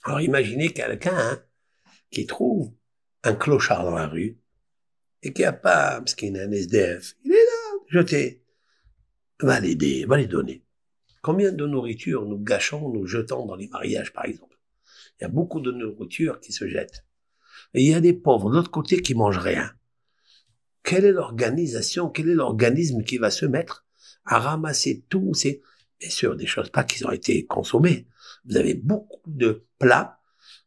Alors imaginez quelqu'un qui trouve un clochard dans la rue et qui a pas, parce qu'il est un SDF, il est là, jeté, va l'aider, va lui donner. Combien de nourriture nous gâchons, nous jetons dans les mariages, par exemple? Il y a beaucoup de nourriture qui se jette. Et il y a des pauvres de l'autre côté qui mangent rien. Quelle est l'organisation, quel est l'organisme qui va se mettre à ramasser tous ces, bien sûr, des choses pas qui ont été consommées. Vous avez beaucoup de plats,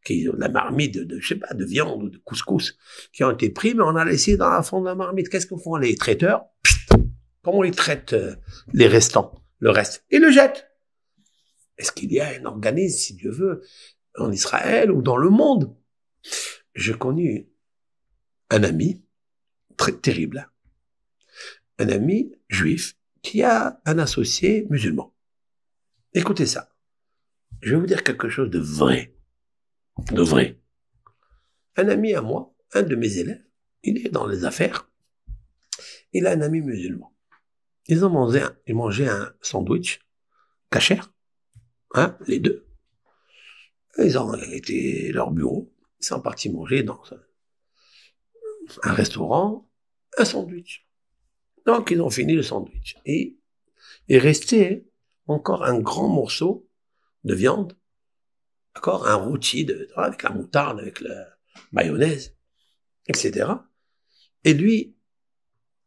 la marmite je sais pas, de viande ou de couscous, qui ont été pris, mais on a laissé dans la fond de la marmite. Qu'est-ce que font les traiteurs? Comment ils traitent les restants, le reste? Ils le jettent. Est-ce qu'il y a un organisme, si Dieu veut, en Israël ou dans le monde? J'ai connu un ami, très terrible, un ami juif qui a un associé musulman. Écoutez ça. Je vais vous dire quelque chose de vrai. De vrai. Un ami à moi, un de mes élèves, il est dans les affaires. Il a un ami musulman. Ils mangeaient un sandwich kasher, les deux. Ils ont été à leur bureau. Ils sont partis manger dans un restaurant, un sandwich. Donc, ils ont fini le sandwich. Et il restait encore un grand morceau de viande, d'accord, un rôti avec la moutarde, avec la mayonnaise, etc. Et lui,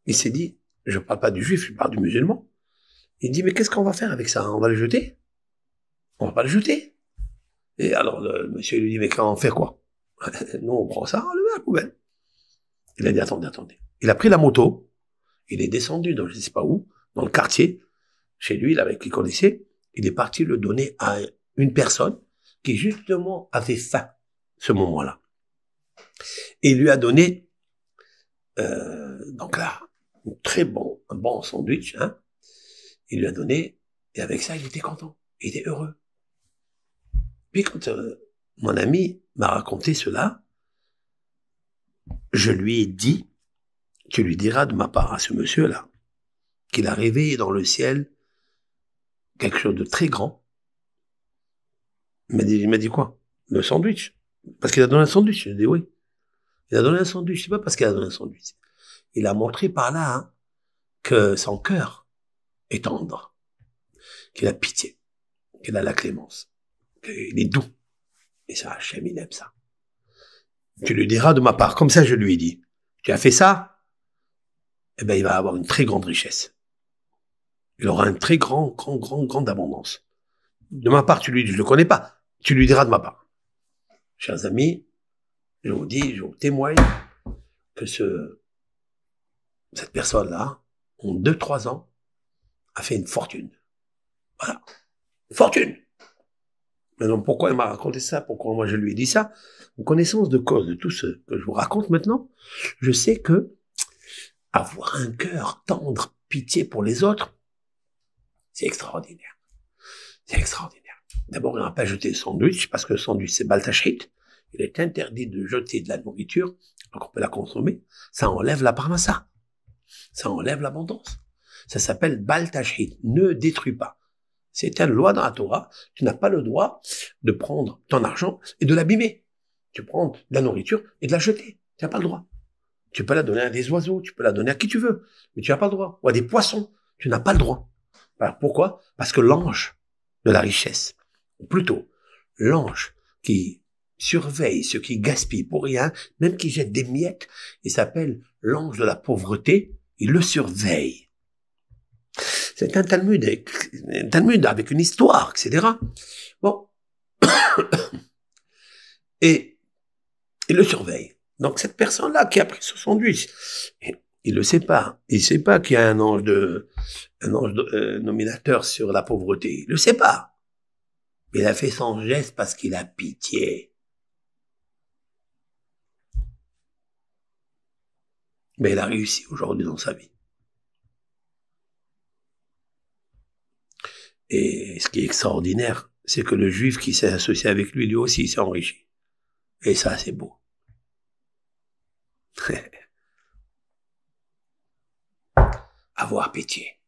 il s'est dit, je parle pas du juif, je parle du musulman. Il dit, mais qu'est-ce qu'on va faire avec ça? On va le jeter? On va pas le jeter. Et alors, le monsieur lui dit, mais quand on fait quoi? Nous, on prend ça, on le met à la poubelle. Il a dit, attendez. Il a pris la moto, il est descendu dans je sais pas où, dans le quartier, chez lui, là, avec qui connaissait, il est parti le donner à une personne qui, justement, avait faim, ce moment-là. Et il lui a donné, donc là, un bon sandwich, il lui a donné, et avec ça, il était content, il était heureux. Puis quand mon ami m'a raconté cela, je lui ai dit, tu lui diras de ma part à ce monsieur-là, qu'il a rêvé dans le ciel quelque chose de très grand. Il m'a dit quoi? Le sandwich. Parce qu'il a donné un sandwich. Je lui ai dit oui. Il a donné un sandwich. C'est pas parce qu'il a donné un sandwich. Il a montré par là que son cœur est tendre, qu'il a pitié, qu'il a la clémence, qu'il est doux. Et ça, Hachem, il aime ça. Tu lui diras de ma part. Comme ça, je lui ai dit. Tu as fait ça? Eh ben, il va avoir une très grande richesse. Il aura une très grande abondance. De ma part, tu lui dis, je le connais pas. Tu lui diras de ma part. Chers amis, je vous dis, je vous témoigne que cette personne-là, en 2-3 ans, a fait une fortune. Voilà. Une fortune. Maintenant, pourquoi il m'a raconté ça? Pourquoi moi je lui ai dit ça? En connaissance de cause de tout ce que je vous raconte maintenant, je sais que avoir un cœur tendre, pitié pour les autres, c'est extraordinaire. C'est extraordinaire. D'abord, il n'a pas jeté le sandwich, parce que le sandwich, c'est baltachrit. Il est interdit de jeter de la nourriture, donc on peut la consommer. Ça enlève la parnassa. Ça enlève l'abondance. Ça s'appelle baltachrit. Ne détruis pas. C'est une loi dans la Torah. Tu n'as pas le droit de prendre ton argent et de l'abîmer. Tu prends de la nourriture et de la jeter. Tu n'as pas le droit. Tu peux la donner à des oiseaux, tu peux la donner à qui tu veux, mais tu n'as pas le droit. Ou à des poissons, tu n'as pas le droit. Alors, pourquoi? Parce que l'ange de la richesse, ou plutôt l'ange qui surveille ce qui gaspille pour rien, même qui jette des miettes, il s'appelle l'ange de la pauvreté, il le surveille. C'est un Talmud avec une histoire, etc. Bon. Et il le surveille. Donc cette personne-là qui a pris ce sandwich, il le sait pas. Il sait pas qu'il y a un ange nominateur sur la pauvreté. Il le sait pas. Mais il a fait son geste parce qu'il a pitié. Mais il a réussi aujourd'hui dans sa vie. Et ce qui est extraordinaire, c'est que le juif qui s'est associé avec lui, lui aussi, s'est enrichi. Et ça, c'est beau. Avoir pitié.